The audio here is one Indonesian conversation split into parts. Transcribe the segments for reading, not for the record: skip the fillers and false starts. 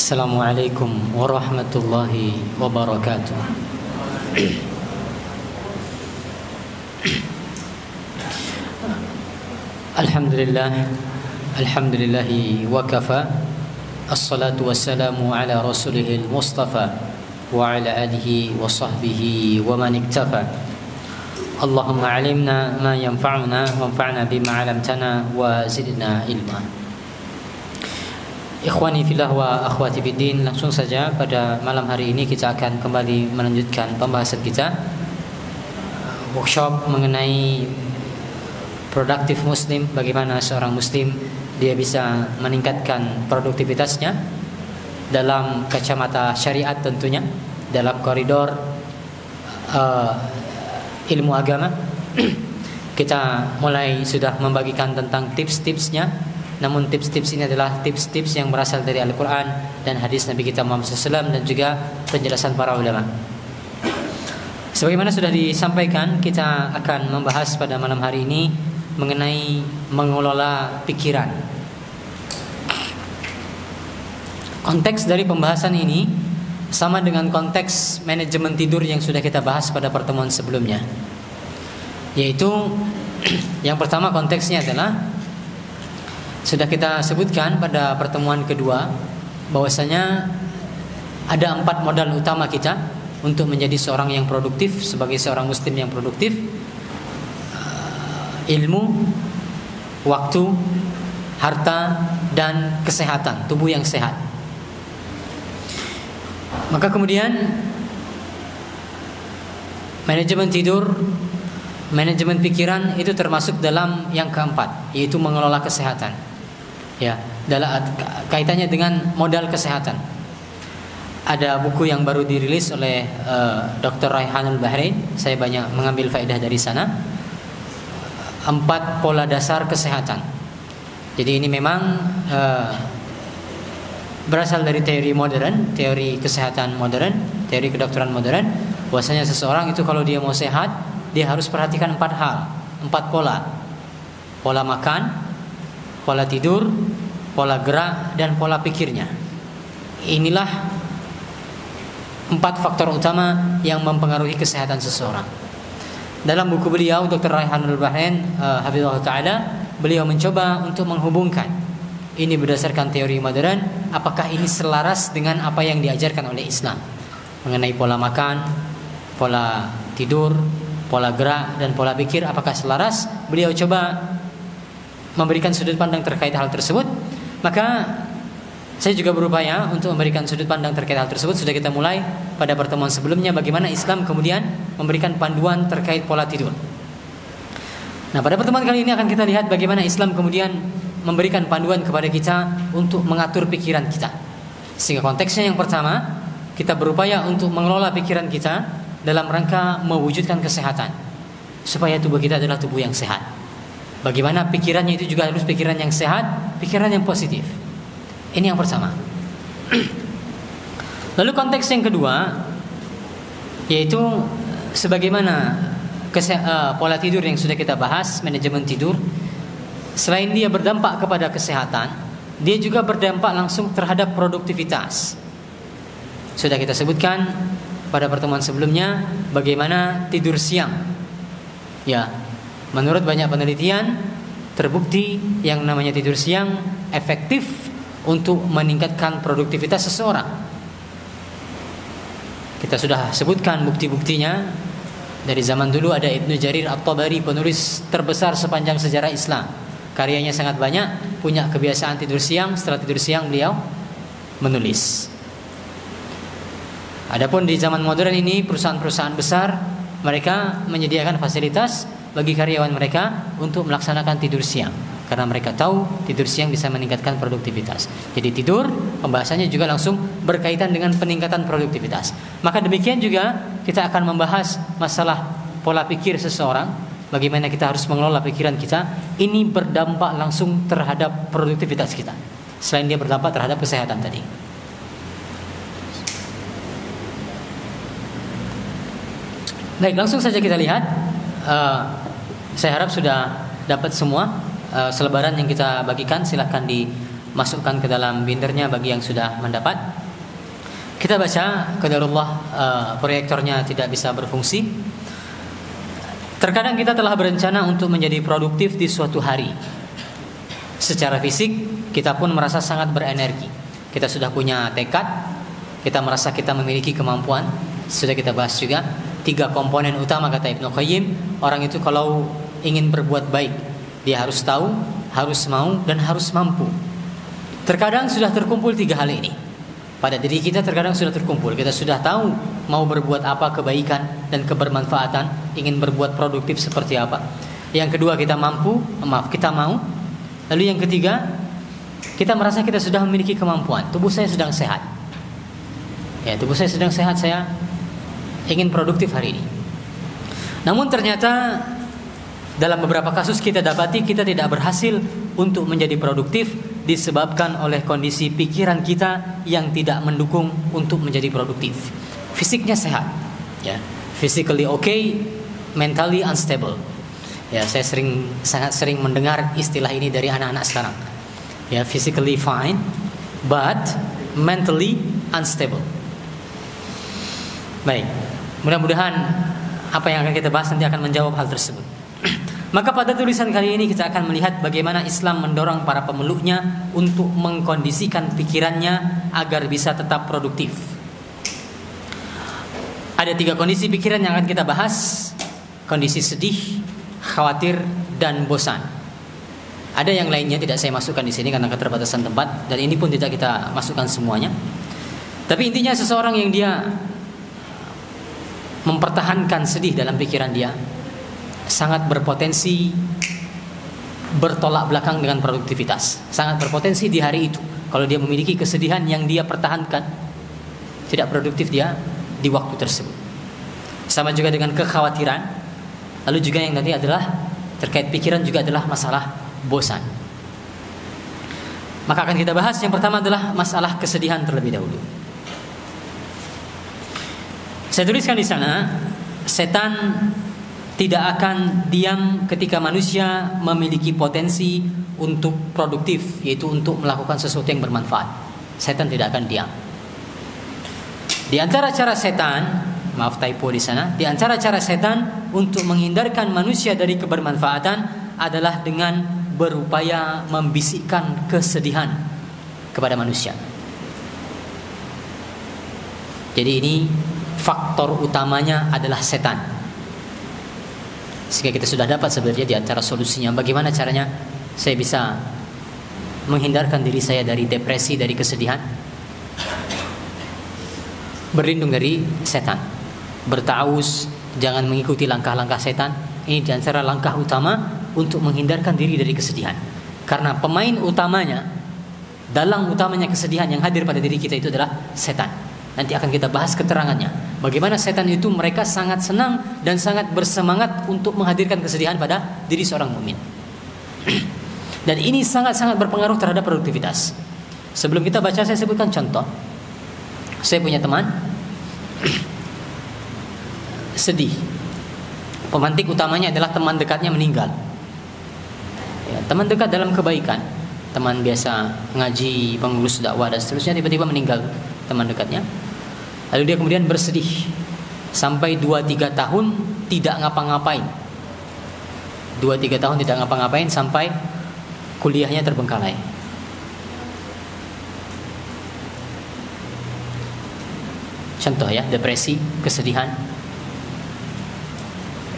Assalamualaikum warahmatullahi wabarakatuh. Alhamdulillahi wa kafa. Assalatu wassalamu ala rasulihil mustafa wa ala alihi wa sahbihi wa man iktafa. Allahumma alimna ma yanfa'una wanfa'na bima 'allamtana wa zidna ilma. Ikhwani fillah wa akhwati fiddin, langsung saja pada malam hari ini kita akan kembali melanjutkan pembahasan kita, workshop mengenai produktif muslim. Bagaimana seorang muslim dia bisa meningkatkan produktivitasnya dalam kacamata syariat, tentunya dalam koridor ilmu agama. Kita mulai sudah membagikan tentang tips-tipsnya. Namun tips-tips ini adalah tips-tips yang berasal dari Al-Quran dan hadis Nabi kita Muhammad SAW, dan juga penjelasan para ulama. Sebagaimana sudah disampaikan, kita akan membahas pada malam hari ini mengenai mengelola pikiran. Konteks dari pembahasan ini sama dengan konteks manajemen tidur yang sudah kita bahas pada pertemuan sebelumnya. Yaitu yang pertama, konteksnya adalah sudah kita sebutkan pada pertemuan kedua bahwasanya ada 4 modal utama kita untuk menjadi seorang yang produktif, sebagai seorang muslim yang produktif: ilmu, waktu, harta, dan kesehatan, tubuh yang sehat. Maka kemudian manajemen tidur, manajemen pikiran itu termasuk dalam yang keempat, yaitu mengelola kesehatan. Ya, dalam kaitannya dengan modal kesehatan. Ada buku yang baru dirilis oleh Dr. Raihanul Bahrain. Saya banyak mengambil faedah dari sana. 4 pola dasar kesehatan. Jadi ini memang berasal dari teori modern, teori kesehatan modern, teori kedokteran modern. Bahwasanya seseorang itu kalau dia mau sehat, dia harus perhatikan 4 hal, 4 pola. Pola makan, pola tidur, pola gerak, dan pola pikirnya. Inilah 4 faktor utama yang mempengaruhi kesehatan seseorang. Dalam buku beliau, Dr. Raihanul Bahrain hafizahullah ta'ala, beliau mencoba untuk menghubungkan ini berdasarkan teori modern, apakah ini selaras dengan apa yang diajarkan oleh Islam mengenai pola makan, pola tidur, pola gerak, dan pola pikir, apakah selaras. Beliau coba memberikan sudut pandang terkait hal tersebut. Maka saya juga berupaya untuk memberikan sudut pandang terkait hal tersebut. Sudah kita mulai pada pertemuan sebelumnya bagaimana Islam kemudian memberikan panduan terkait pola tidur. Nah, pada pertemuan kali ini akan kita lihat bagaimana Islam kemudian memberikan panduan kepada kita untuk mengatur pikiran kita. Sehingga konteksnya yang pertama, kita berupaya untuk mengelola pikiran kita dalam rangka mewujudkan kesehatan, supaya tubuh kita adalah tubuh yang sehat. Bagaimana pikirannya itu juga harus pikiran yang sehat, pikiran yang positif. Ini yang pertama. Lalu konteks yang kedua, yaitu sebagaimana pola tidur yang sudah kita bahas, manajemen tidur. Selain dia berdampak kepada kesehatan, dia juga berdampak langsung terhadap produktivitas. Sudah kita sebutkan pada pertemuan sebelumnya bagaimana tidur siang. Ya, menurut banyak penelitian terbukti yang namanya tidur siang efektif untuk meningkatkan produktivitas seseorang. Kita sudah sebutkan bukti-buktinya. Dari zaman dulu ada Ibnu Jarir At-Tabari, penulis terbesar sepanjang sejarah Islam. Karyanya sangat banyak, punya kebiasaan tidur siang. Setelah tidur siang beliau menulis. Adapun di zaman modern ini, perusahaan-perusahaan besar mereka menyediakan fasilitas bagi karyawan mereka untuk melaksanakan tidur siang, karena mereka tahu tidur siang bisa meningkatkan produktivitas. Jadi tidur pembahasannya juga langsung berkaitan dengan peningkatan produktivitas. Maka demikian juga kita akan membahas masalah pola pikir seseorang, bagaimana kita harus mengelola pikiran kita. Ini berdampak langsung terhadap produktivitas kita, selain dia berdampak terhadap kesehatan tadi. Baik, langsung saja kita lihat. Saya harap sudah dapat semua selebaran yang kita bagikan. Silahkan masukkan ke dalam bindernya bagi yang sudah mendapat. Kita baca, qadarullah proyektornya tidak bisa berfungsi. Terkadang kita telah berencana untuk menjadi produktif di suatu hari. Secara fisik kita pun merasa sangat berenergi. Kita sudah punya tekad, kita merasa kita memiliki kemampuan. Sudah kita bahas juga 3 komponen utama kata Ibnu Qayyim. Orang itu kalau ingin berbuat baik, dia harus tahu, harus mau, dan harus mampu. Terkadang sudah terkumpul 3 hal ini pada diri kita. Terkadang sudah terkumpul, kita sudah tahu mau berbuat apa kebaikan dan kebermanfaatan, ingin berbuat produktif seperti apa. Yang kedua, kita kita mau. Lalu yang ketiga, kita merasa kita sudah memiliki kemampuan. Tubuh saya sedang sehat. Ya, tubuh saya sedang sehat, saya ingin produktif hari ini. Namun ternyata dalam beberapa kasus kita dapati kita tidak berhasil untuk menjadi produktif disebabkan oleh kondisi pikiran kita yang tidak mendukung untuk menjadi produktif. Fisiknya sehat, ya, physically okay, mentally unstable. Ya, saya sangat sering mendengar istilah ini dari anak-anak sekarang. Ya, physically fine, but mentally unstable. Baik, mudah-mudahan apa yang akan kita bahas nanti akan menjawab hal tersebut. Maka pada tulisan kali ini kita akan melihat bagaimana Islam mendorong para pemeluknya untuk mengkondisikan pikirannya agar bisa tetap produktif. Ada 3 kondisi pikiran yang akan kita bahas: kondisi sedih, khawatir, dan bosan. Ada yang lainnya tidak saya masukkan di sini karena keterbatasan tempat, dan ini pun tidak kita masukkan semuanya. Tapi intinya seseorang yang dia mempertahankan sedih dalam pikiran dia sangat berpotensi bertolak belakang dengan produktivitas. Sangat berpotensi di hari itu kalau dia memiliki kesedihan yang dia pertahankan, tidak produktif dia di waktu tersebut. Sama juga dengan kekhawatiran. Lalu juga yang tadi adalah terkait pikiran juga adalah masalah bosan. Maka akan kita bahas yang pertama adalah masalah kesedihan terlebih dahulu. Saya tuliskan di sana, setan tidak akan diam ketika manusia memiliki potensi untuk produktif, yaitu untuk melakukan sesuatu yang bermanfaat. Setan tidak akan diam. Di antara cara setan, maaf typo di sana, di antara cara setan untuk menghindarkan manusia dari kebermanfaatan adalah dengan berupaya membisikkan kesedihan kepada manusia. Jadi ini faktor utamanya adalah setan. Sehingga kita sudah dapat sebenarnya di antara solusinya. Bagaimana caranya saya bisa menghindarkan diri saya dari depresi, dari kesedihan? Berlindung dari setan, bertawuz, jangan mengikuti langkah-langkah setan. Ini di antara langkah utama untuk menghindarkan diri dari kesedihan. Karena pemain utamanya, dalang utamanya kesedihan yang hadir pada diri kita itu adalah setan. Nanti akan kita bahas keterangannya. Bagaimana setan itu mereka sangat senang dan sangat bersemangat untuk menghadirkan kesedihan pada diri seorang mukmin. Dan ini sangat-sangat berpengaruh terhadap produktivitas. Sebelum kita baca, saya sebutkan contoh. Saya punya teman sedih. Pemantik utamanya adalah teman dekatnya meninggal. Ya, teman dekat dalam kebaikan, teman biasa ngaji, pengurus dakwah dan seterusnya, tiba-tiba meninggal teman dekatnya. Lalu dia kemudian bersedih sampai 2-3 tahun tidak ngapa-ngapain. 2-3 tahun tidak ngapa-ngapain sampai kuliahnya terbengkalai. Contoh ya, depresi, kesedihan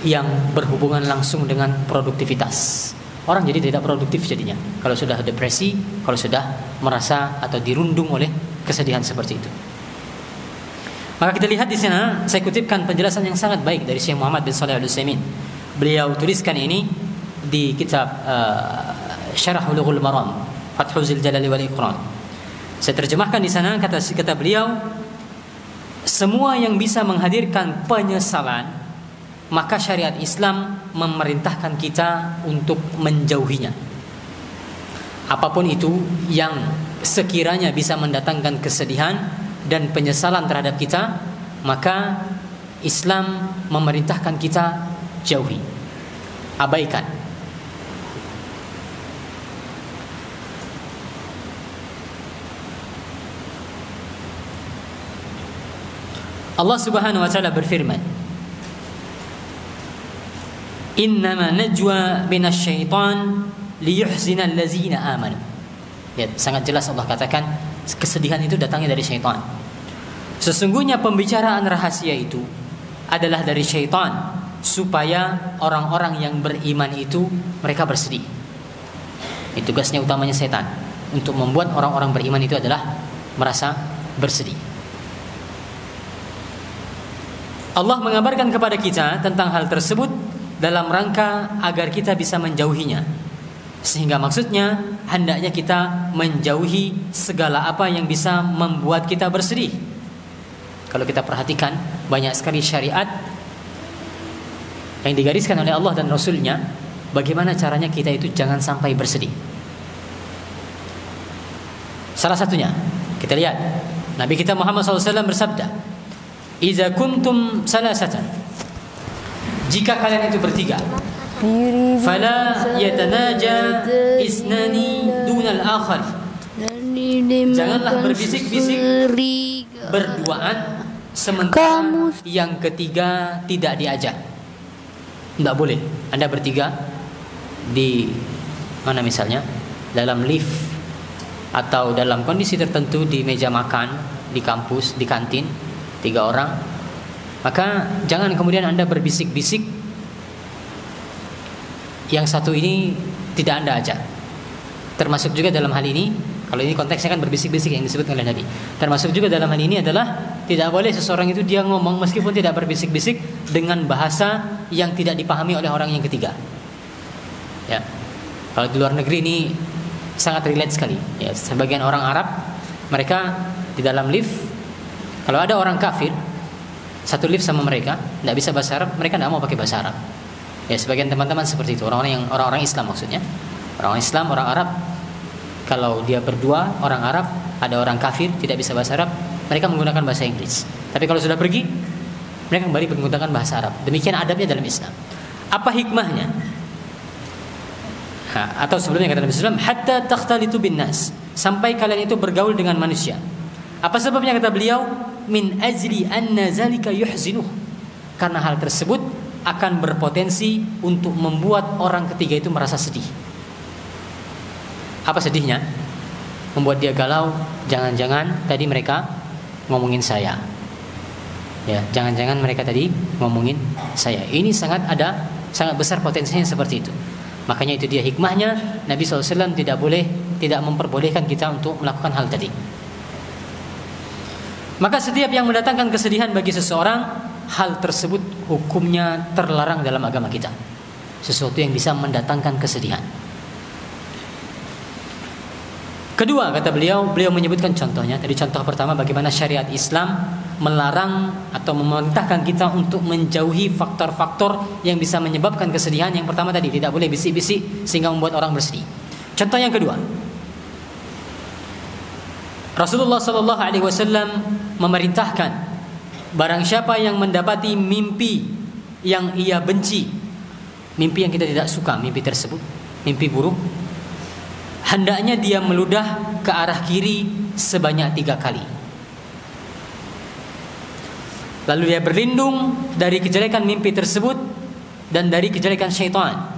yang berhubungan langsung dengan produktivitas. Orang jadi tidak produktif jadinya kalau sudah depresi, kalau sudah merasa atau dirundung oleh kesedihan seperti itu. Maka kita lihat di sana, saya kutipkan penjelasan yang sangat baik dari Syekh Muhammad bin Shalih Al-Utsaimin. Beliau tuliskan ini di kitab Syarah Bulughul Maram, Fathul Jalali wal Iqran. Saya terjemahkan di sana kata beliau, semua yang bisa menghadirkan penyesalan, maka syariat Islam memerintahkan kita untuk menjauhinya. Apapun itu yang sekiranya bisa mendatangkan kesedihan dan penyesalan terhadap kita, maka Islam memerintahkan kita jauhi, abaikan. Allah Subhanahu wa taala berfirman, "Innama najwa minasyaitan liyuhzina allazina amanu." Ya, sangat jelas Allah katakan kesedihan itu datangnya dari syaitan. Sesungguhnya pembicaraan rahasia itu adalah dari syaitan supaya orang-orang yang beriman itu mereka bersedih. Itu tugasnya utamanya setan, untuk membuat orang-orang beriman itu adalah merasa bersedih. Allah mengabarkan kepada kita tentang hal tersebut dalam rangka agar kita bisa menjauhinya. Sehingga maksudnya hendaknya kita menjauhi segala apa yang bisa membuat kita bersedih. Kalau kita perhatikan, banyak sekali syariat yang digariskan oleh Allah dan Rasulnya, bagaimana caranya kita itu jangan sampai bersedih. Salah satunya, kita lihat Nabi kita Muhammad SAW bersabda, "Iza kuntum salasatan." Jika kalian itu bertiga, fala yatanaja isnani dunal akhar. Janganlah berbisik-bisik berduaan sementara yang ketiga tidak diajak. Tidak boleh. Anda bertiga di mana misalnya, dalam lift atau dalam kondisi tertentu di meja makan di kampus, di kantin, 3 orang, maka jangan kemudian Anda berbisik-bisik yang satu ini tidak Anda ajak. Termasuk juga dalam hal ini, kalau ini konteksnya kan berbisik-bisik yang disebut oleh Nabi. Termasuk juga dalam hal ini adalah tidak boleh seseorang itu dia ngomong meskipun tidak berbisik-bisik dengan bahasa yang tidak dipahami oleh orang yang ketiga. Ya. Kalau di luar negeri ini sangat relate sekali. Ya, sebagian orang Arab, mereka di dalam lift, kalau ada orang kafir satu lift sama mereka, tidak bisa bahasa Arab, mereka tidak mau pakai bahasa Arab. Ya, sebagian teman-teman seperti itu, orang-orang Islam maksudnya. Orang Islam, orang Arab, kalau dia berdua, orang Arab, ada orang kafir tidak bisa bahasa Arab, mereka menggunakan bahasa Inggris. Tapi kalau sudah pergi, mereka kembali menggunakan bahasa Arab. Demikian adabnya dalam Islam. Apa hikmahnya? Atau sebelumnya kata Nabi SAW, hatta takhtalitu bin nas, sampai kalian itu bergaul dengan manusia. Apa sebabnya kata beliau? Min ajli anna zalika yuhzinuh. Karena hal tersebut akan berpotensi untuk membuat orang ketiga itu merasa sedih. Apa sedihnya? Membuat dia galau. Jangan-jangan tadi mereka ngomongin saya. Ya, jangan-jangan mereka tadi ngomongin saya. Ini sangat besar potensinya seperti itu. Makanya itu dia hikmahnya Nabi SAW tidak memperbolehkan kita untuk melakukan hal tadi. Maka setiap yang mendatangkan kesedihan bagi seseorang, hal tersebut hukumnya terlarang dalam agama kita. Sesuatu yang bisa mendatangkan kesedihan. Kedua, kata beliau menyebutkan contohnya. Tadi contoh pertama bagaimana syariat Islam melarang atau memerintahkan kita untuk menjauhi faktor-faktor yang bisa menyebabkan kesedihan. Yang pertama tadi, tidak boleh bisik-bisik sehingga membuat orang bersedih. Contoh yang kedua, Rasulullah SAW memerintahkan barang siapa yang mendapati mimpi yang ia benci, mimpi yang kita tidak suka, mimpi tersebut, mimpi buruk, hendaknya dia meludah ke arah kiri sebanyak 3 kali. Lalu dia berlindung dari kejelekan mimpi tersebut dan dari kejelekan syaitan.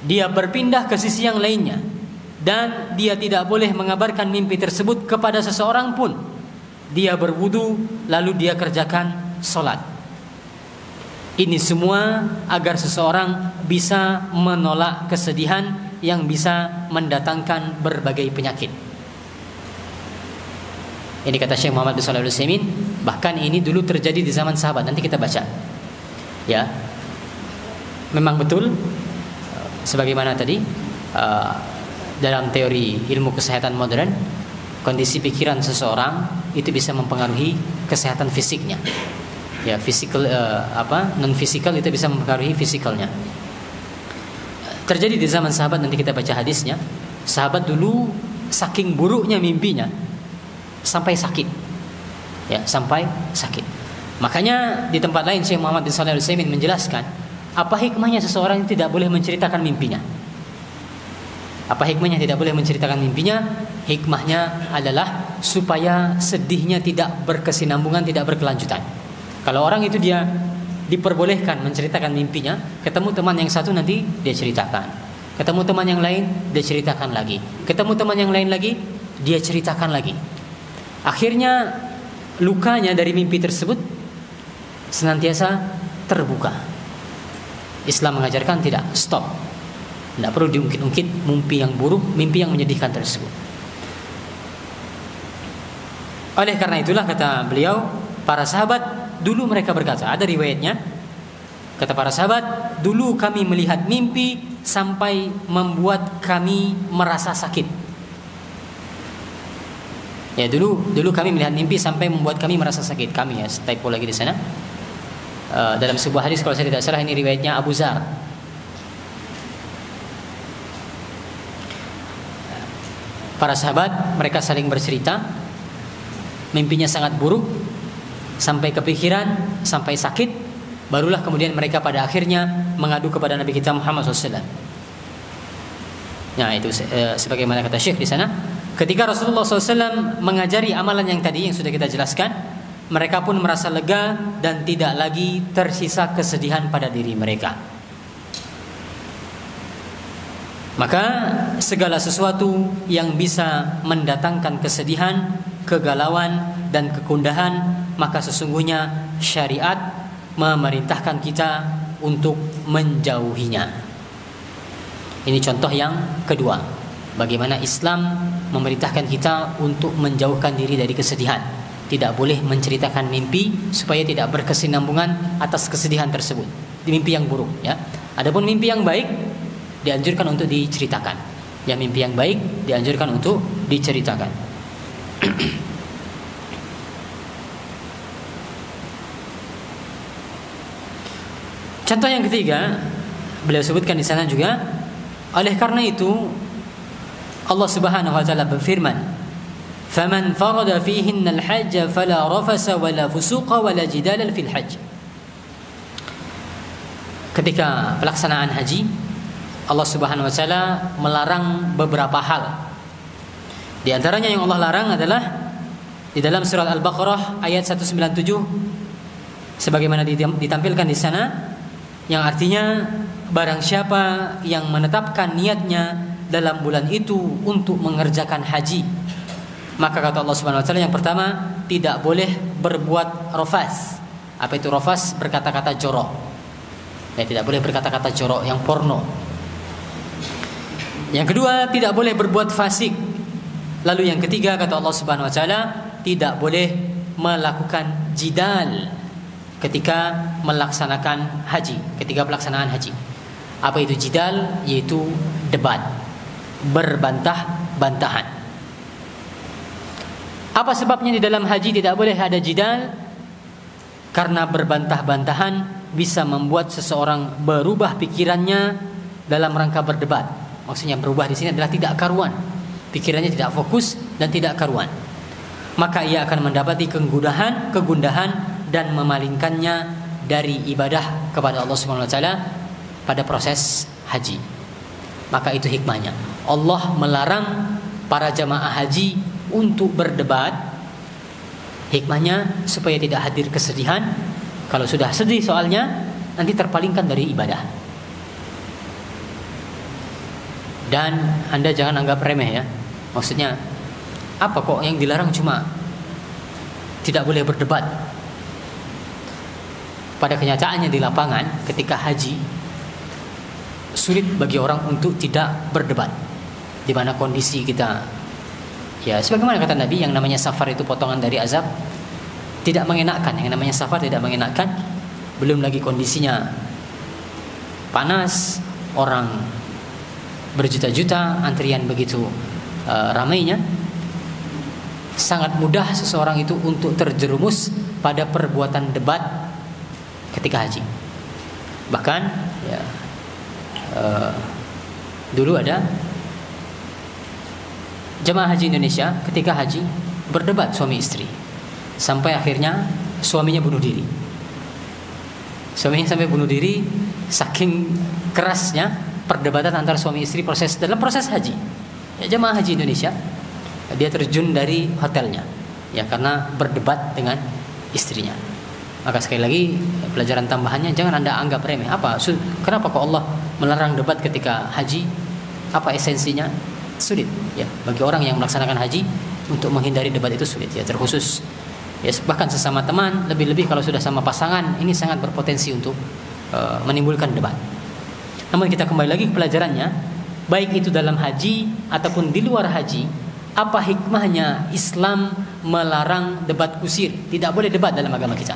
Dia berpindah ke sisi yang lainnya, dan dia tidak boleh mengabarkan mimpi tersebut kepada seseorang pun. Dia berwudu lalu dia kerjakan solat. Ini semua agar seseorang bisa menolak kesedihan yang bisa mendatangkan berbagai penyakit. Ini kata Syekh Muhammad bin Shalih Al-Utsaimin. Bahkan ini dulu terjadi di zaman sahabat. Nanti kita baca. Ya, memang betul. Sebagaimana tadi dalam teori ilmu kesehatan modern, kondisi pikiran seseorang itu bisa mempengaruhi kesehatan fisiknya. Ya, non fisikal itu bisa mempengaruhi fisikalnya. Terjadi di zaman sahabat, nanti kita baca hadisnya. Sahabat dulu saking buruknya mimpinya sampai sakit. Ya, sampai sakit. Makanya di tempat lain Syekh Muhammad bin Shalih Al-Utsaimin menjelaskan apa hikmahnya seseorang yang tidak boleh menceritakan mimpinya. Apa hikmahnya tidak boleh menceritakan mimpinya? Hikmahnya adalah supaya sedihnya tidak berkesinambungan, tidak berkelanjutan. Kalau orang itu dia diperbolehkan menceritakan mimpinya, ketemu teman yang satu nanti dia ceritakan, ketemu teman yang lain dia ceritakan lagi, ketemu teman yang lain lagi dia ceritakan lagi. Akhirnya lukanya dari mimpi tersebut senantiasa terbuka. Islam mengajarkan tidak, stop. Tidak perlu diungkit-ungkit mimpi yang buruk, mimpi yang menyedihkan tersebut. Oleh karena itulah kata beliau, para sahabat dulu mereka berkata, ada riwayatnya, kata para sahabat, dulu kami melihat mimpi sampai membuat kami merasa sakit. Ya, dulu kami melihat mimpi sampai membuat kami merasa sakit. Kami, ya, typo lagi di sana. Dalam sebuah hadis kalau saya tidak salah, ini riwayatnya Abu Zar. Para sahabat mereka saling bercerita, mimpinya sangat buruk, sampai kepikiran, sampai sakit. Barulah kemudian mereka pada akhirnya mengadu kepada Nabi kita Muhammad SAW. Nah, itu sebagaimana kata Syekh di sana. Ketika Rasulullah SAW mengajari amalan yang tadi yang sudah kita jelaskan, mereka pun merasa lega dan tidak lagi tersisa kesedihan pada diri mereka. Maka segala sesuatu yang bisa mendatangkan kesedihan, kegalauan dan kegundahan, maka sesungguhnya syariat memerintahkan kita untuk menjauhinya. Ini contoh yang kedua, bagaimana Islam memerintahkan kita untuk menjauhkan diri dari kesedihan. Tidak boleh menceritakan mimpi supaya tidak berkesinambungan atas kesedihan tersebut. Di mimpi yang buruk, ya. Adapun mimpi yang baik dianjurkan untuk diceritakan. Ya, mimpi yang baik dianjurkan untuk diceritakan. Contoh yang ketiga, beliau sebutkan di sana juga, oleh karena itu Allah Subhanahu wa taala berfirman, "Faman farada fihinna al-hajj fala rafasa wala fusuqa wala jidala fil hajj." Ketika pelaksanaan haji, Allah Subhanahu wa taala melarang beberapa hal. Di antaranya yang Allah larang adalah di dalam surat Al-Baqarah ayat 197 sebagaimana ditampilkan di sana, yang artinya barang siapa yang menetapkan niatnya dalam bulan itu untuk mengerjakan haji, maka kata Allah Subhanahu wa taala, yang pertama, tidak boleh berbuat rafas. Apa itu rafas? Berkata-kata jorok. Ya, tidak boleh berkata-kata jorok yang porno. Yang kedua, tidak boleh berbuat fasik. Lalu yang ketiga, kata Allah Subhanahu wa taala, tidak boleh melakukan jidal ketika melaksanakan haji, ketika pelaksanaan haji. Apa itu jidal? Yaitu debat, berbantah-bantahan. Apa sebabnya di dalam haji tidak boleh ada jidal? Karena berbantah-bantahan bisa membuat seseorang berubah pikirannya dalam rangka berdebat. Maksudnya berubah di sini adalah tidak karuan. Pikirannya tidak fokus dan tidak karuan. Maka ia akan mendapati kegundahan dan memalingkannya dari ibadah kepada Allah Subhanahu wa taala pada proses haji. Maka itu hikmahnya. Allah melarang para jamaah haji untuk berdebat. Hikmahnya supaya tidak hadir kesedihan. Kalau sudah sedih soalnya, nanti terpalingkan dari ibadah. Dan Anda jangan anggap remeh, ya. Maksudnya, apa kok yang dilarang cuma tidak boleh berdebat? Pada kenyataannya di lapangan ketika haji, sulit bagi orang untuk tidak berdebat. Di mana kondisi kita, ya sebagaimana kata Nabi, yang namanya safar itu potongan dari azab. Tidak mengenakkan, yang namanya safar tidak mengenakkan. Belum lagi kondisinya panas, orang berjuta-juta, antrian begitu ramainya. Sangat mudah seseorang itu untuk terjerumus pada perbuatan debat ketika haji. Bahkan ya, dulu ada jemaah haji Indonesia ketika haji berdebat suami istri, sampai akhirnya suaminya bunuh diri. Suaminya sampai bunuh diri saking kerasnya perdebatan antara suami istri dalam proses haji. Ya, jemaah haji Indonesia, dia terjun dari hotelnya, ya karena berdebat dengan istrinya. Maka sekali lagi pelajaran tambahannya, jangan Anda anggap remeh. Kenapa kok Allah melarang debat ketika haji? Apa esensinya? Sulit ya bagi orang yang melaksanakan haji untuk menghindari debat itu sulit ya, terkhusus ya bahkan sesama teman, lebih-lebih kalau sudah sama pasangan, ini sangat berpotensi untuk menimbulkan debat. Namun kita kembali lagi ke pelajarannya, baik itu dalam haji ataupun di luar haji, apa hikmahnya Islam melarang debat kusir? Tidak boleh debat dalam agama kita.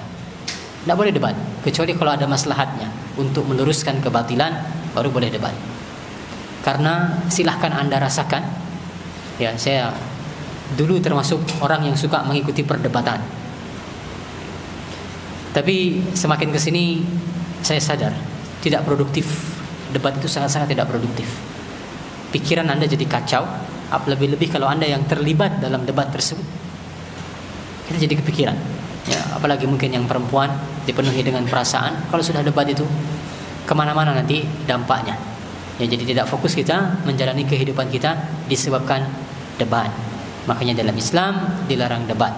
Tidak boleh debat, kecuali kalau ada maslahatnya untuk meluruskan kebatilan, baru boleh debat. Karena silahkan Anda rasakan, ya saya dulu termasuk orang yang suka mengikuti perdebatan. Tapi semakin kesini saya sadar tidak produktif. Debat itu sangat-sangat tidak produktif. Pikiran Anda jadi kacau, lebih-lebih kalau Anda yang terlibat dalam debat tersebut. Kita jadi kepikiran. Ya, apalagi mungkin yang perempuan dipenuhi dengan perasaan. Kalau sudah debat itu kemana-mana nanti dampaknya. Ya, jadi tidak fokus kita menjalani kehidupan kita disebabkan debat. Makanya dalam Islam dilarang debat.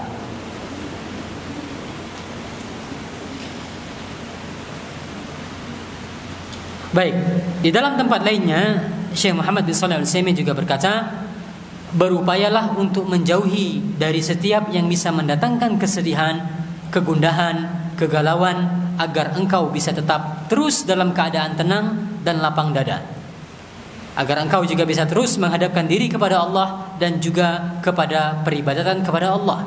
Baik, di dalam tempat lainnya Syekh Muhammad bin Shalih Al-Utsaimin juga berkata, berupayalah untuk menjauhi dari setiap yang bisa mendatangkan kesedihan, kegundahan, kegalauan, agar engkau bisa tetap terus dalam keadaan tenang dan lapang dada. Agar engkau juga bisa terus menghadapkan diri kepada Allah dan juga kepada peribadatan kepada Allah.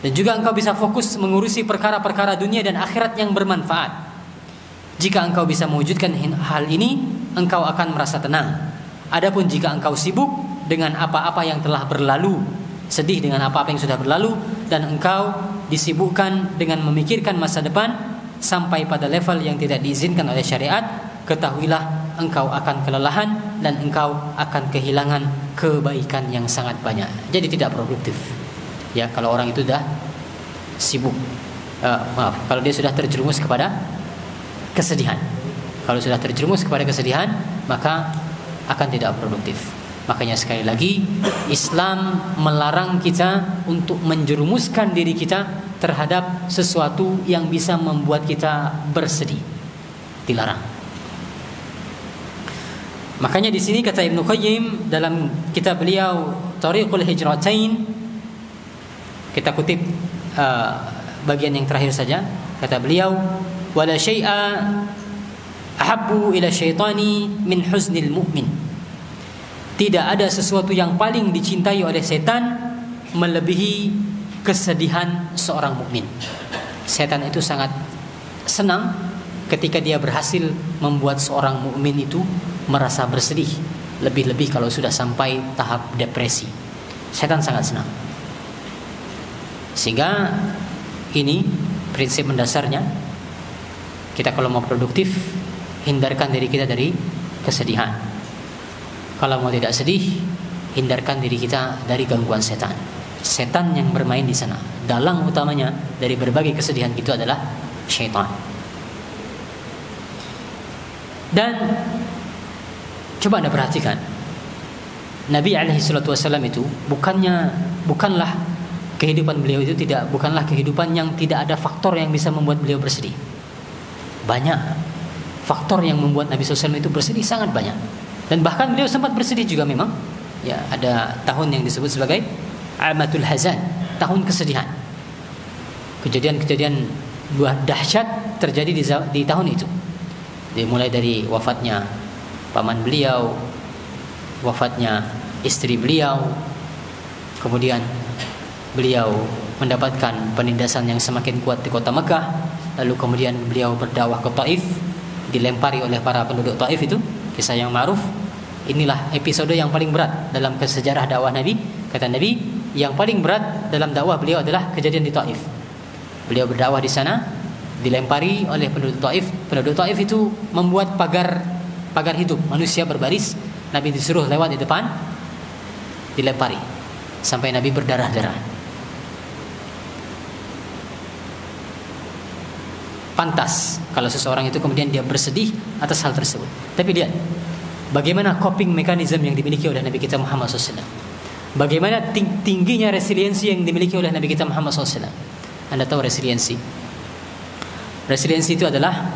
Dan juga engkau bisa fokus mengurusi perkara-perkara dunia dan akhirat yang bermanfaat. Jika engkau bisa mewujudkan hal ini, engkau akan merasa tenang. Adapun jika engkau sibuk dengan apa-apa yang telah berlalu, sedih dengan apa-apa yang sudah berlalu, dan engkau disibukkan dengan memikirkan masa depan sampai pada level yang tidak diizinkan oleh syariat, ketahuilah engkau akan kelelahan dan engkau akan kehilangan kebaikan yang sangat banyak. Jadi tidak produktif. Ya, kalau orang itu sudah sibuk, kalau dia sudah terjerumus kepada kesedihan. Kalau sudah terjerumus kepada kesedihan, maka akan tidak produktif. Makanya sekali lagi, Islam melarang kita untuk menjerumuskan diri kita terhadap sesuatu yang bisa membuat kita bersedih. Dilarang. Makanya di sini kata Ibnu Qayyim dalam kitab beliau Thariqul Hijratain, kita kutip bagian yang terakhir saja. Kata beliau, wala syai'a ahabbu ila syaitani min huznil mu'min. Tidak ada sesuatu yang paling dicintai oleh setan melebihi kesedihan seorang mukmin. Setan itu sangat senang ketika dia berhasil membuat seorang mukmin itu merasa bersedih, lebih-lebih kalau sudah sampai tahap depresi. Setan sangat senang. Sehingga ini prinsip mendasarnya, kita kalau mau produktif, hindarkan diri kita dari kesedihan. Kalau mau tidak sedih, hindarkan diri kita dari gangguan setan. Setan yang bermain di sana. Dalang utamanya dari berbagai kesedihan itu adalah syaitan. Dan coba Anda perhatikan, Nabi SAW itu bukanlah kehidupan beliau itu bukanlah kehidupan yang tidak ada faktor yang bisa membuat beliau bersedih. Banyak faktor yang membuat Nabi SAW itu bersedih, sangat banyak. Dan bahkan beliau sempat bersedih juga memang. Ya, ada tahun yang disebut sebagai Amatul Hazan, tahun kesedihan. Kejadian-kejadian luar dahsyat terjadi di tahun itu. Dimulai dari wafatnya paman beliau, wafatnya istri beliau, kemudian beliau mendapatkan penindasan yang semakin kuat di kota Mekah, lalu kemudian beliau berdakwah ke Taif, dilempari oleh para penduduk Taif itu, kisah yang ma'ruf. Inilah episode yang paling berat dalam sejarah dakwah Nabi. Kata Nabi, yang paling berat dalam dakwah beliau adalah kejadian di Taif. Beliau berdakwah di sana, dilempari oleh penduduk Taif. Penduduk Taif itu membuat pagar hidup, manusia berbaris. Nabi disuruh lewat di depan, dilempari sampai Nabi berdarah-darah. Pantas kalau seseorang itu kemudian dia bersedih atas hal tersebut. Tapi lihat bagaimana coping mechanism yang dimiliki oleh Nabi kita Muhammad SAW. Bagaimana tingginya resiliensi yang dimiliki oleh Nabi kita Muhammad SAW. Anda tahu resiliensi? Resiliensi itu adalah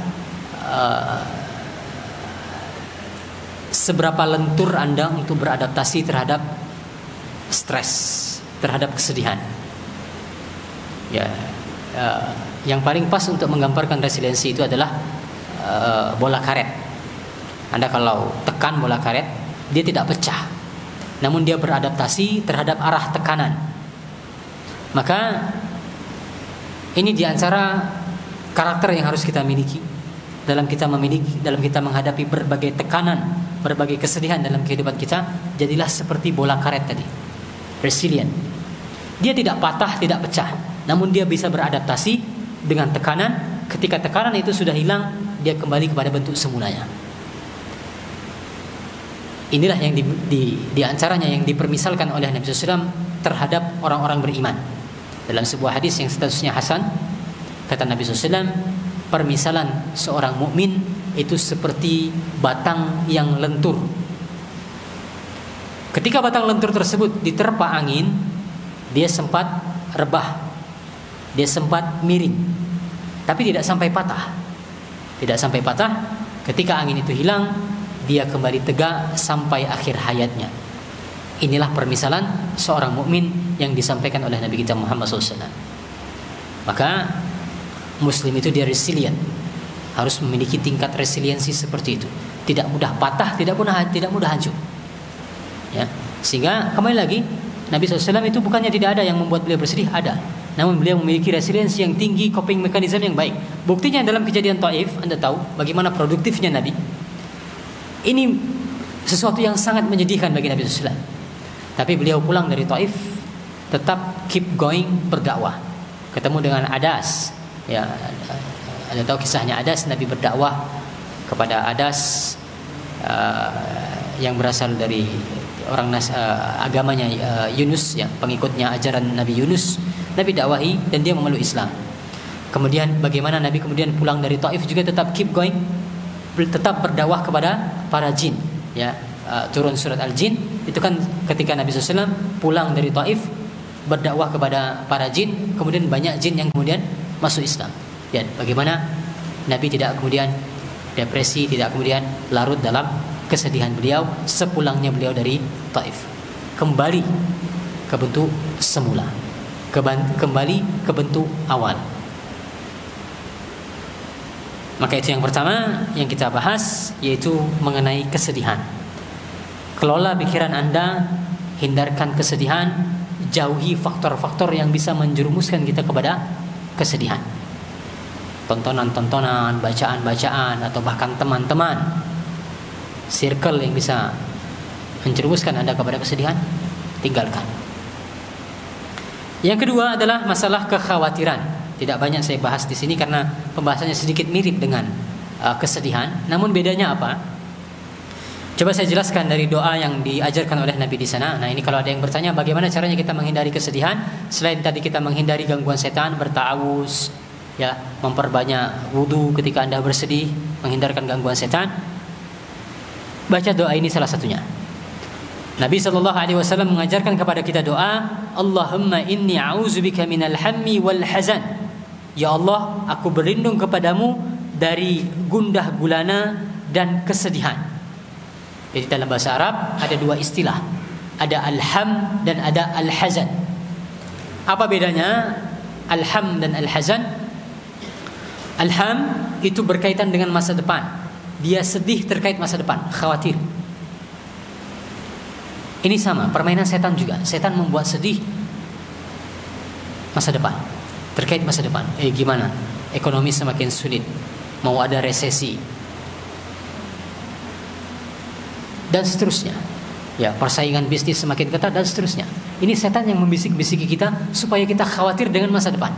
seberapa lentur Anda untuk beradaptasi terhadap stres, terhadap kesedihan. Ya, yang paling pas untuk menggambarkan resiliensi itu adalah bola karet. Anda kalau tekan bola karet, dia tidak pecah, namun dia beradaptasi terhadap arah tekanan. Maka ini diantara karakter yang harus kita miliki dalam kita menghadapi berbagai tekanan, berbagai kesedihan dalam kehidupan kita. Jadilah seperti bola karet tadi, resilient. Dia tidak patah, tidak pecah, namun dia bisa beradaptasi dengan tekanan. Ketika tekanan itu sudah hilang, dia kembali kepada bentuk semulanya. Inilah yang di antaranya yang dipermisalkan oleh Nabi SAW terhadap orang-orang beriman. Dalam sebuah hadis yang statusnya hasan, kata Nabi SAW, permisalan seorang mukmin itu seperti batang yang lentur. Ketika batang lentur tersebut diterpa angin, dia sempat rebah, dia sempat miring, tapi tidak sampai patah. Tidak sampai patah. Ketika angin itu hilang, dia kembali tegak sampai akhir hayatnya. Inilah permisalan seorang mukmin yang disampaikan oleh Nabi kita Muhammad SAW. Maka Muslim itu dia resilient, harus memiliki tingkat resiliensi seperti itu. Tidak mudah patah, tidak mudah hancur. Ya, sehingga kembali lagi Nabi SAW itu bukannya tidak ada yang membuat beliau bersedih, ada. Namun beliau memiliki resiliensi yang tinggi, coping mechanism yang baik. Buktinya dalam kejadian Taif, Anda tahu bagaimana produktifnya Nabi. Ini sesuatu yang sangat menyedihkan bagi Nabi SAW. Tapi beliau pulang dari Taif, tetap keep going berdakwah. Ketemu dengan Adas. Ya, Anda tahu kisahnya Adas. Nabi berdakwah kepada Adas yang berasal dari orang agamanya Yunus, ya, pengikutnya ajaran Nabi Yunus. Nabi dakwahi dan dia memeluk Islam. Kemudian bagaimana Nabi kemudian pulang dari Taif juga tetap keep going, tetap berdakwah kepada para jin. Ya, turun surat Al-Jin itu kan ketika Nabi SAW pulang dari Taif berdakwah kepada para jin, kemudian banyak jin yang kemudian masuk Islam. Ya, bagaimana Nabi tidak kemudian depresi, tidak kemudian larut dalam kesedihan beliau sepulangnya beliau dari Taif. Kembali ke bentuk semula, kembali ke bentuk awal. Maka itu yang pertama yang kita bahas, yaitu mengenai kesedihan. Kelola pikiran Anda, hindarkan kesedihan, jauhi faktor-faktor yang bisa menjerumuskan kita kepada kesedihan. Tontonan-tontonan, bacaan-bacaan, atau bahkan teman-teman, circle yang bisa menjerumuskan Anda kepada kesedihan, tinggalkan. Yang kedua adalah masalah kekhawatiran. Tidak banyak saya bahas di sini karena pembahasannya sedikit mirip dengan kesedihan. Namun bedanya apa? Coba saya jelaskan dari doa yang diajarkan oleh Nabi di sana. Nah, ini kalau ada yang bertanya bagaimana caranya kita menghindari kesedihan, selain tadi kita menghindari gangguan setan, berta'awuz, ya, memperbanyak wudu ketika Anda bersedih, menghindarkan gangguan setan. Baca doa ini salah satunya. Nabi SAW mengajarkan kepada kita doa, Allahumma inni a'udzubika minal hammi wal hazan. Ya Allah, aku berlindung kepadamu dari gundah gulana dan kesedihan. Jadi dalam bahasa Arab ada dua istilah, ada al-ham dan ada al-hazan. Apa bedanya al-ham dan al-hazan? Al-ham itu berkaitan dengan masa depan. Dia sedih terkait masa depan, khawatir. Ini sama, permainan setan juga. Setan membuat sedih masa depan, terkait masa depan. Gimana? Ekonomi semakin sulit, mau ada resesi, dan seterusnya. Ya, persaingan bisnis semakin ketat dan seterusnya. Ini setan yang membisik-bisiki kita supaya kita khawatir dengan masa depan.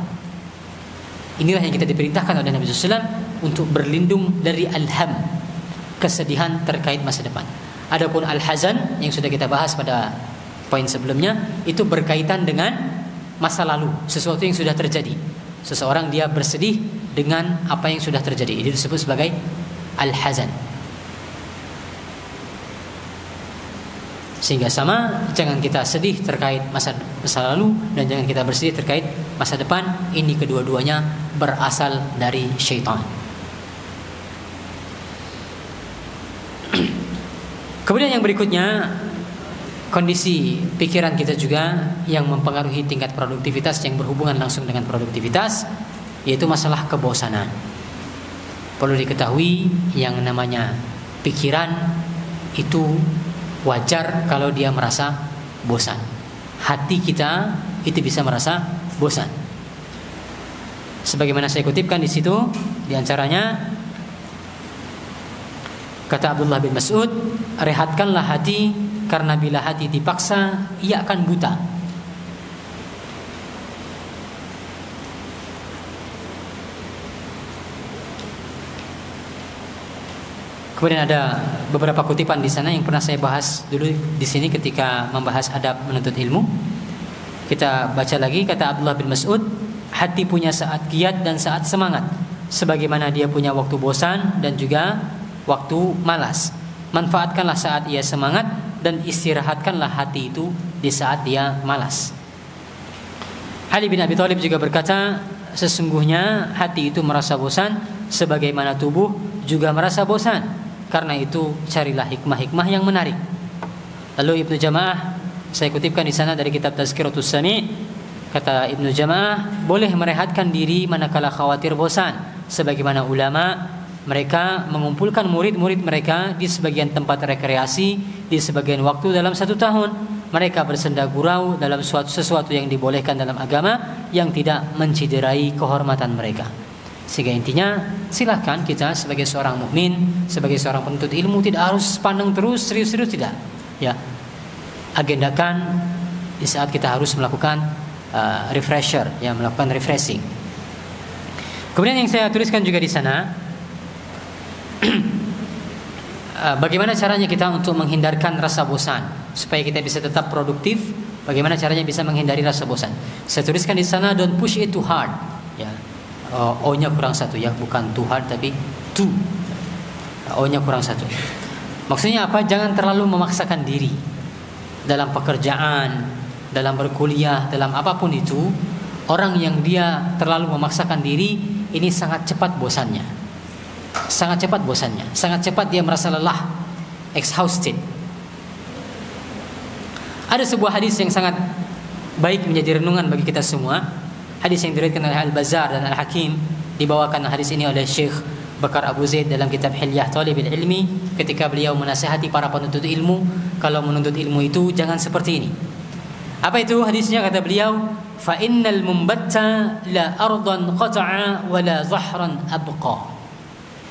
Inilah yang kita diperintahkan oleh Nabi SAW untuk berlindung dari al-ham, kesedihan terkait masa depan. Adapun al-hazan yang sudah kita bahas pada poin sebelumnya, itu berkaitan dengan masa lalu, sesuatu yang sudah terjadi. Seseorang dia bersedih dengan apa yang sudah terjadi. Ini disebut sebagai al-hazan. Sehingga sama, jangan kita sedih terkait masa lalu dan jangan kita bersedih terkait masa depan. Ini kedua-duanya berasal dari syaitan. Kemudian yang berikutnya, kondisi pikiran kita juga yang mempengaruhi tingkat produktivitas yang berhubungan langsung dengan produktivitas, yaitu masalah kebosanan. Perlu diketahui yang namanya pikiran itu wajar kalau dia merasa bosan. Hati kita itu bisa merasa bosan. Sebagaimana saya kutipkan di situ, di antaranya kata Abdullah bin Mas'ud, rehatkanlah hati karena bila hati dipaksa ia akan buta. Kemudian ada beberapa kutipan di sana yang pernah saya bahas dulu di sini ketika membahas adab menuntut ilmu. Kita baca lagi kata Abdullah bin Mas'ud, hati punya saat giat dan saat semangat, sebagaimana dia punya waktu bosan dan juga waktu malas. Manfaatkanlah saat ia semangat dan istirahatkanlah hati itu di saat dia malas. Ali bin Abi Thalib juga berkata, sesungguhnya hati itu merasa bosan sebagaimana tubuh juga merasa bosan. Karena itu carilah hikmah-hikmah yang menarik. Lalu Ibnu Jamaah, saya kutipkan di sana dari kitab Tazkiratus Sami', kata Ibnu Jamaah, boleh merehatkan diri manakala khawatir bosan, sebagaimana ulama mereka mengumpulkan murid-murid mereka di sebagian tempat rekreasi di sebagian waktu dalam 1 tahun. Mereka bersenda gurau dalam sesuatu yang dibolehkan dalam agama yang tidak menciderai kehormatan mereka. Sehingga intinya, silahkan kita sebagai seorang mukmin, sebagai seorang penuntut ilmu tidak harus pandang terus serius-serius, tidak. Ya, agendakan di saat kita harus melakukan refresher, ya, melakukan refreshing. Kemudian yang saya tuliskan juga di sana, bagaimana caranya kita untuk menghindarkan rasa bosan supaya kita bisa tetap produktif? Bagaimana caranya bisa menghindari rasa bosan? Saya tuliskan di sana, don't push it too hard. Ya. O-nya kurang 1, ya, bukan too hard tapi too. O-nya kurang 1. Maksudnya apa? Jangan terlalu memaksakan diri dalam pekerjaan, dalam berkuliah, dalam apapun itu. Orang yang dia terlalu memaksakan diri ini sangat cepat bosannya. Sangat cepat bosannya. Sangat cepat dia merasa lelah, exhausted. Ada sebuah hadis yang sangat baik menjadi renungan bagi kita semua. Hadis yang diriwayatkan oleh Al-Bazzar dan Al-Hakim, dibawakan hadis ini oleh Syekh Bakar Abu Zaid dalam kitab Hilyah Thalibil Ilmi, ketika beliau menasihati para penuntut ilmu, kalau menuntut ilmu itu jangan seperti ini. Apa itu hadisnya? Kata beliau, fa innal mumbatta la ardan qata'a wa la zahran abqa.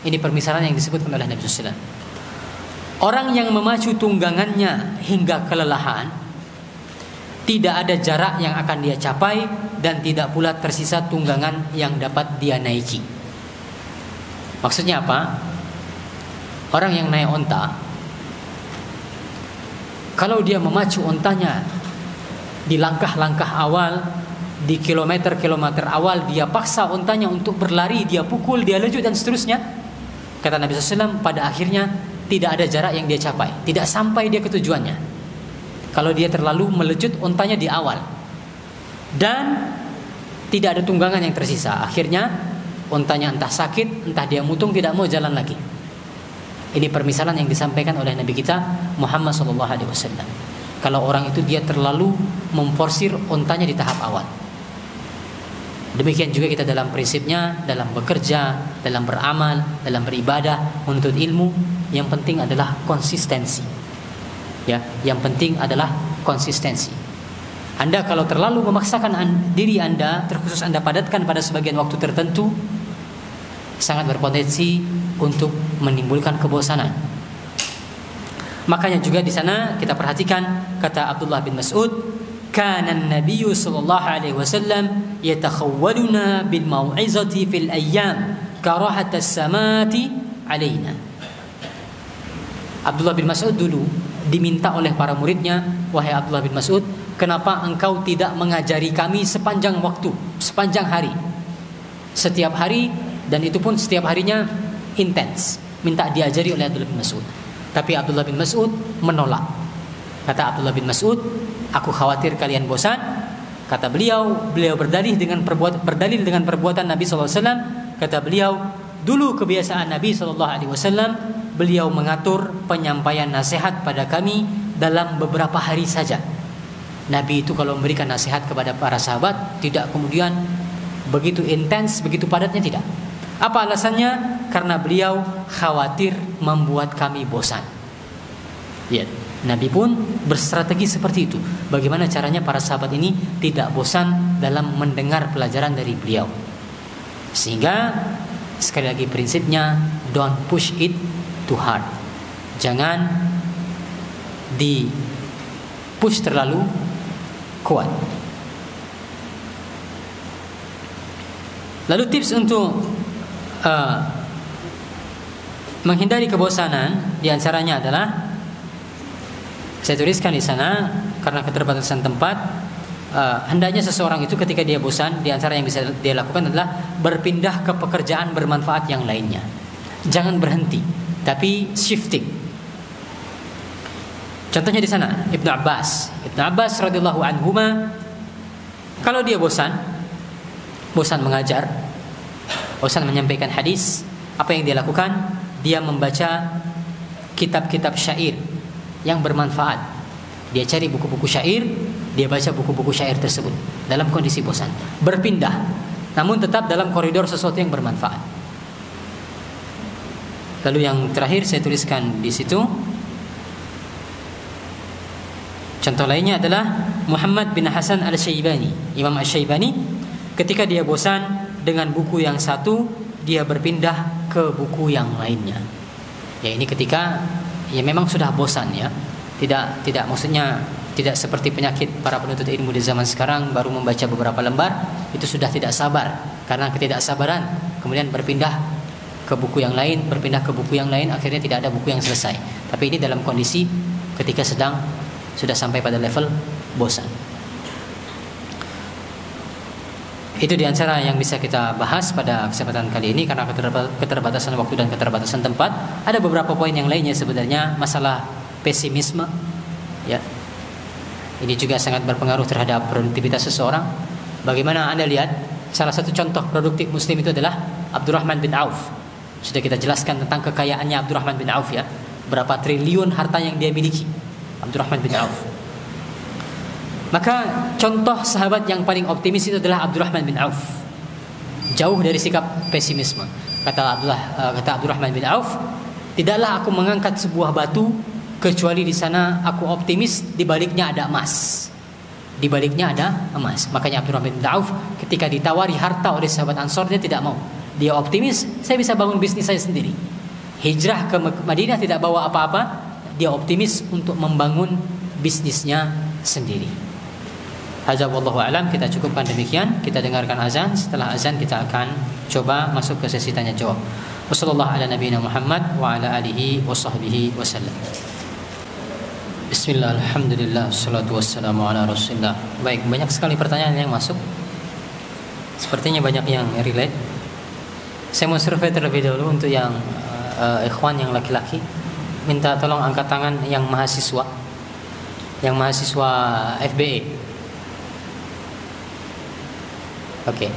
Ini permisalan yang disebutkan oleh Nabi sallallahu alaihi wasallam. Orang yang memacu tunggangannya hingga kelelahan, tidak ada jarak yang akan dia capai dan tidak pula tersisa tunggangan yang dapat dia naiki. Maksudnya apa? Orang yang naik onta, kalau dia memacu ontanya di langkah-langkah awal, di kilometer-kilometer awal, dia paksa ontanya untuk berlari, dia pukul, dia lejut dan seterusnya, kata Nabi SAW, pada akhirnya tidak ada jarak yang dia capai, tidak sampai dia ke tujuannya kalau dia terlalu melejut ontanya di awal, dan tidak ada tunggangan yang tersisa. Akhirnya ontanya entah sakit, entah dia mutung, tidak mau jalan lagi. Ini permisalan yang disampaikan oleh Nabi kita Muhammad SAW. Kalau orang itu dia terlalu memforsir ontanya di tahap awal. Demikian juga kita dalam prinsipnya, dalam bekerja, dalam beramal, dalam beribadah, menuntut ilmu, yang penting adalah konsistensi. Ya, yang penting adalah konsistensi. Anda kalau terlalu memaksakan diri Anda, terkhusus Anda padatkan pada sebagian waktu tertentu, sangat berpotensi untuk menimbulkan kebosanan. Makanya juga di sana kita perhatikan kata Abdullah bin Mas'ud, kana an-nabiy sallallahu alaihi wasallam yatakhawwaluna bil mau'izati fil ayyam karahat as-samati alaina. Abdullah bin Mas'ud dulu diminta oleh para muridnya, wahai Abdullah bin Mas'ud, kenapa engkau tidak mengajari kami sepanjang waktu, sepanjang hari, setiap hari, dan itu pun setiap harinya intens, minta diajari oleh Abdullah bin Mas'ud. Tapi Abdullah bin Mas'ud menolak. Kata Abdullah bin Mas'ud, aku khawatir kalian bosan. Kata beliau berdalih dengan perbuatan Nabi SAW. Kata beliau, dulu kebiasaan Nabi SAW, beliau mengatur penyampaian nasihat pada kami dalam beberapa hari saja. Nabi itu kalau memberikan nasihat kepada para sahabat, tidak kemudian begitu intens, begitu padatnya, tidak. Apa alasannya? Karena beliau khawatir membuat kami bosan. Lihat, Nabi pun berstrategi seperti itu. Bagaimana caranya para sahabat ini tidak bosan dalam mendengar pelajaran dari beliau. Sehingga sekali lagi prinsipnya, don't push it too hard. Jangan di push terlalu kuat. Lalu tips untuk menghindari kebosanan diantaranya adalah, saya tuliskan di sana karena keterbatasan tempat, hendaknya seseorang itu ketika dia bosan, diantara yang bisa dia lakukan adalah berpindah ke pekerjaan bermanfaat yang lainnya. Jangan berhenti, tapi shifting. Contohnya di sana Ibnu Abbas radhiyallahu anhuma, kalau dia bosan mengajar, bosan menyampaikan hadis, apa yang dia lakukan? Dia membaca kitab-kitab syair yang bermanfaat. Dia cari buku-buku syair, dia baca buku-buku syair tersebut dalam kondisi bosan. Berpindah, namun tetap dalam koridor sesuatu yang bermanfaat. Lalu yang terakhir saya tuliskan di situ, contoh lainnya adalah Muhammad bin Hasan al-Syaibani. Imam al-Syaibani ketika dia bosan dengan buku yang satu, dia berpindah ke buku yang lainnya. Ya, ini ketika ya memang sudah bosan ya. Tidak maksudnya tidak seperti penyakit para penuntut ilmu di zaman sekarang, baru membaca beberapa lembar itu sudah tidak sabar. Karena ketidaksabaran kemudian berpindah ke buku yang lain, akhirnya tidak ada buku yang selesai. Tapi ini dalam kondisi ketika sudah sampai pada level bosan. Itu diantara yang bisa kita bahas pada kesempatan kali ini. Karena keterbatasan waktu dan keterbatasan tempat, ada beberapa poin yang lainnya sebenarnya. Masalah pesimisme, ya, ini juga sangat berpengaruh terhadap produktivitas seseorang. Bagaimana Anda lihat, salah satu contoh produktif Muslim itu adalah Abdurrahman bin Auf. Sudah kita jelaskan tentang kekayaannya Abdurrahman bin Auf, ya, berapa triliun harta yang dia miliki Abdurrahman bin Auf. Maka contoh sahabat yang paling optimis itu adalah Abdurrahman bin Auf. Jauh dari sikap pesimisme. Kata Abdurrahman bin Auf, tidaklah aku mengangkat sebuah batu kecuali di sana aku optimis di baliknya ada emas. Di baliknya ada emas. Makanya Abdurrahman bin Auf ketika ditawari harta oleh sahabat Ansor, dia tidak mau. Dia optimis, saya bisa bangun bisnis saya sendiri. Hijrah ke Madinah tidak bawa apa-apa, dia optimis untuk membangun bisnisnya sendiri. Hadza wallahu alam, kita cukupkan demikian. Kita dengarkan azan. Setelah azan kita akan coba masuk ke sesi tanya jawab. Wassallallahu ala nabiyina Muhammad wa ala alihi wa sahbihi wasallam. Bismillah, alhamdulillah, wassalatu wassalamu ala rasulillah. Baik, banyak sekali pertanyaan yang masuk. Sepertinya banyak yang relate. Saya mau survei terlebih dahulu untuk yang ikhwan yang laki-laki. Minta tolong angkat tangan yang mahasiswa. Yang mahasiswa FBE. Oke.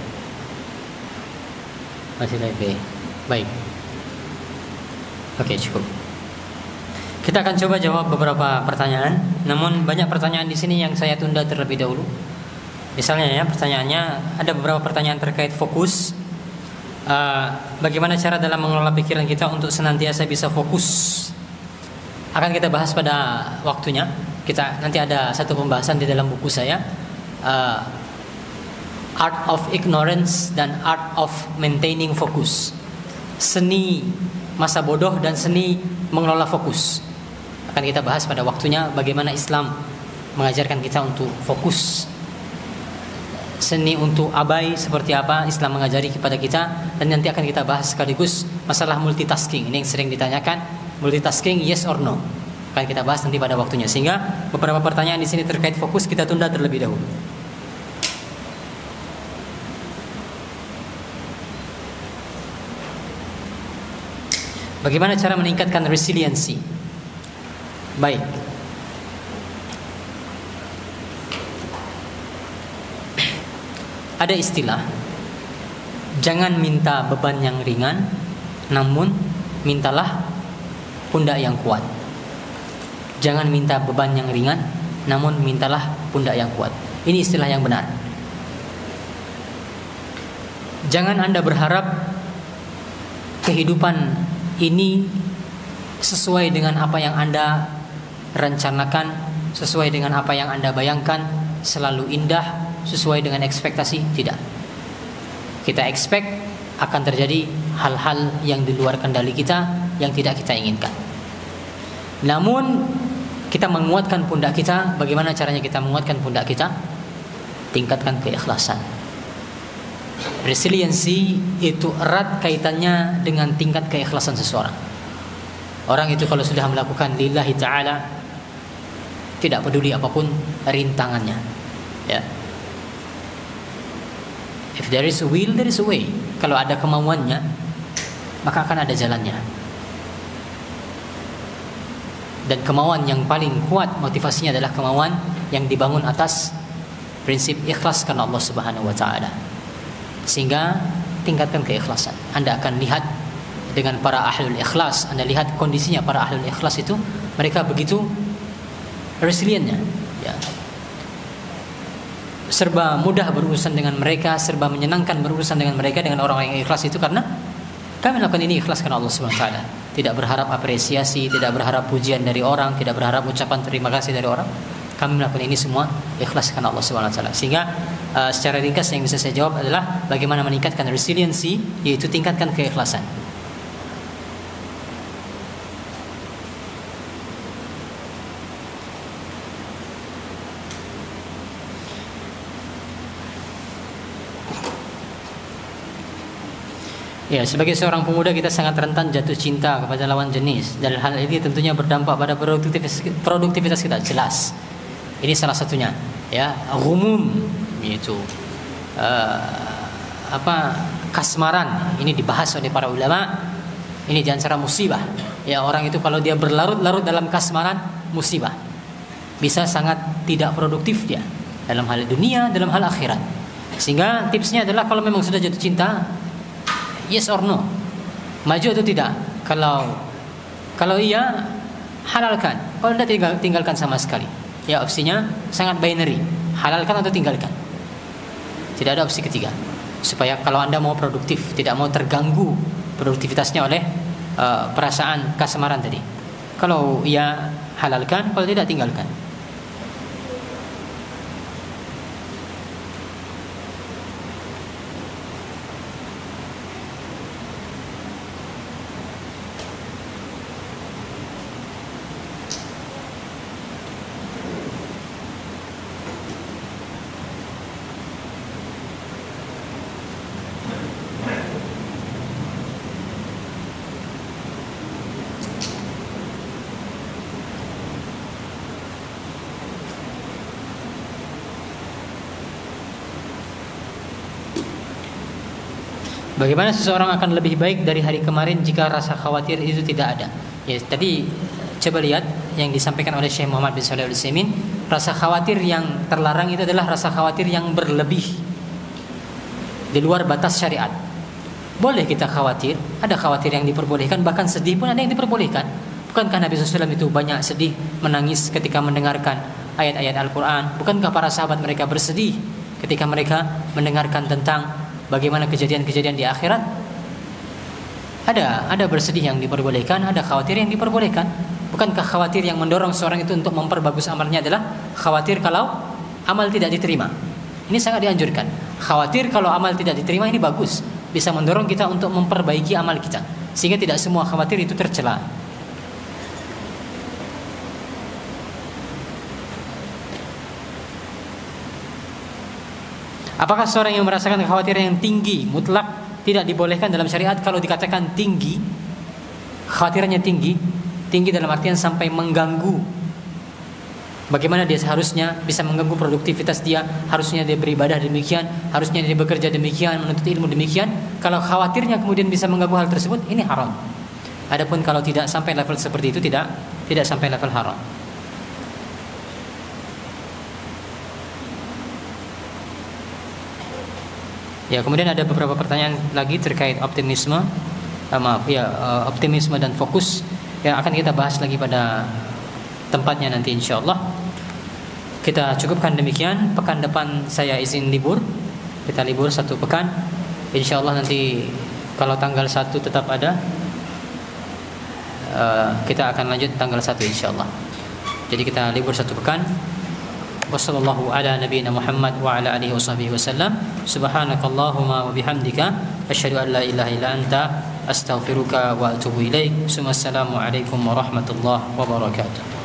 Masih FBE. Baik. Oke, cukup. Kita akan coba jawab beberapa pertanyaan. Namun banyak pertanyaan di sini yang saya tunda terlebih dahulu. Misalnya ya, pertanyaannya ada beberapa pertanyaan terkait fokus. Bagaimana cara dalam mengelola pikiran kita untuk senantiasa bisa fokus? Akan kita bahas pada waktunya. Kita nanti ada satu pembahasan di dalam buku saya, Art of Ignorance dan Art of Maintaining Focus. Seni masa bodoh dan seni mengelola fokus. Akan kita bahas pada waktunya bagaimana Islam mengajarkan kita untuk fokus. Seni untuk abai seperti apa Islam mengajari kepada kita. Dan nanti akan kita bahas sekaligus masalah multitasking. Ini yang sering ditanyakan, multitasking yes or no. Akan kita bahas nanti pada waktunya. Sehingga beberapa pertanyaan di sini terkait fokus kita tunda terlebih dahulu. Bagaimana cara meningkatkan resiliensi? Baik. Ada istilah, jangan minta beban yang ringan, namun mintalah pundak yang kuat. Jangan minta beban yang ringan, namun mintalah pundak yang kuat. Ini istilah yang benar. Jangan Anda berharap kehidupan ini sesuai dengan apa yang Anda rencanakan, sesuai dengan apa yang Anda bayangkan, selalu indah, sesuai dengan ekspektasi. Tidak. Kita expect akan terjadi hal-hal yang di luar kendali kita, yang tidak kita inginkan. Namun kita menguatkan pundak kita. Bagaimana caranya kita menguatkan pundak kita? Tingkatkan keikhlasan. Resiliensi itu erat kaitannya dengan tingkat keikhlasan seseorang. Orang itu kalau sudah melakukan lillahi ta'ala, tidak peduli apapun rintangannya, ya. If there is a will, there is a way. Kalau ada kemauannya, maka akan ada jalannya. Dan kemauan yang paling kuat motivasinya adalah kemauan yang dibangun atas prinsip ikhlas karena Allah Subhanahu wa taala. Sehingga tingkatkan keikhlasan. Anda akan lihat dengan para ahlul ikhlas, Anda lihat kondisinya para ahlul ikhlas itu, mereka begitu resilientnya, ya. Serba mudah berurusan dengan mereka, serba menyenangkan berurusan dengan mereka, dengan orang yang ikhlas itu, karena kami melakukan ini ikhlas karena Allah Subhanahu wa taala. Tidak berharap apresiasi, tidak berharap pujian dari orang, tidak berharap ucapan terima kasih dari orang. Kami melakukan ini semua ikhlas karena Allah Subhanahu wa taala. Sehingga secara ringkas yang bisa saya jawab adalah bagaimana meningkatkan resiliensi, yaitu tingkatkan keikhlasan. Ya, sebagai seorang pemuda kita sangat rentan jatuh cinta kepada lawan jenis. Dan hal ini tentunya berdampak pada produktivitas kita, jelas. Ini salah satunya, ya, umum yaitu kasmaran. Ini dibahas oleh para ulama. Ini di antara musibah. Ya, orang itu kalau dia berlarut-larut dalam kasmaran, musibah. Bisa sangat tidak produktif dia dalam hal dunia, dalam hal akhirat. Sehingga tipsnya adalah kalau memang sudah jatuh cinta, yes or no, maju atau tidak. Kalau iya, halalkan. Kalau tidak, tinggalkan sama sekali. Ya, opsinya sangat binary, halalkan atau tinggalkan. Tidak ada opsi ketiga. Supaya kalau Anda mau produktif, tidak mau terganggu produktivitasnya oleh perasaan kasmaran tadi. Kalau iya, halalkan. Kalau tidak, tinggalkan. Bagaimana seseorang akan lebih baik dari hari kemarin jika rasa khawatir itu tidak ada? Ya, tadi coba lihat yang disampaikan oleh Syekh Muhammad bin Shalih Al-Utsaimin. Rasa khawatir yang terlarang itu adalah rasa khawatir yang berlebih, di luar batas syariat. Boleh kita khawatir, ada khawatir yang diperbolehkan, bahkan sedih pun ada yang diperbolehkan. Bukankah Nabi SAW itu banyak sedih, menangis ketika mendengarkan ayat-ayat Al-Quran? Bukankah para sahabat mereka bersedih ketika mereka mendengarkan tentang bagaimana kejadian-kejadian di akhirat? Ada bersedih yang diperbolehkan, ada khawatir yang diperbolehkan. Bukankah khawatir yang mendorong seorang itu untuk memperbagus amalnya adalah khawatir kalau amal tidak diterima? Ini sangat dianjurkan. Khawatir kalau amal tidak diterima ini bagus, bisa mendorong kita untuk memperbaiki amal kita. Sehingga tidak semua khawatir itu tercela. Apakah seorang yang merasakan kekhawatiran yang tinggi mutlak tidak dibolehkan dalam syariat? Kalau dikatakan tinggi, khawatirannya tinggi dalam artian sampai mengganggu. Bagaimana dia seharusnya bisa mengganggu produktivitas dia, harusnya dia beribadah demikian, harusnya dia bekerja demikian, menuntut ilmu demikian. Kalau khawatirnya kemudian bisa mengganggu hal tersebut, ini haram. Adapun kalau tidak sampai level seperti itu, tidak sampai level haram. Ya, kemudian ada beberapa pertanyaan lagi terkait optimisme. Optimisme dan fokus yang akan kita bahas lagi pada tempatnya nanti insyaallah. Kita cukupkan demikian. Pekan depan saya izin libur. Kita libur 1 pekan. Insyaallah nanti kalau tanggal 1 tetap ada, kita akan lanjut tanggal 1 insyaallah. Jadi kita libur 1 pekan. Wassallallahu ala nabiyyina Muhammad wa ala alihi washabbihi wasallam. Subhanakallahumma wa bihamdika asyhadu an la ilaha illa anta astaghfiruka wa atubu ilaik. Assalamualaikum warahmatullahi wabarakatuh.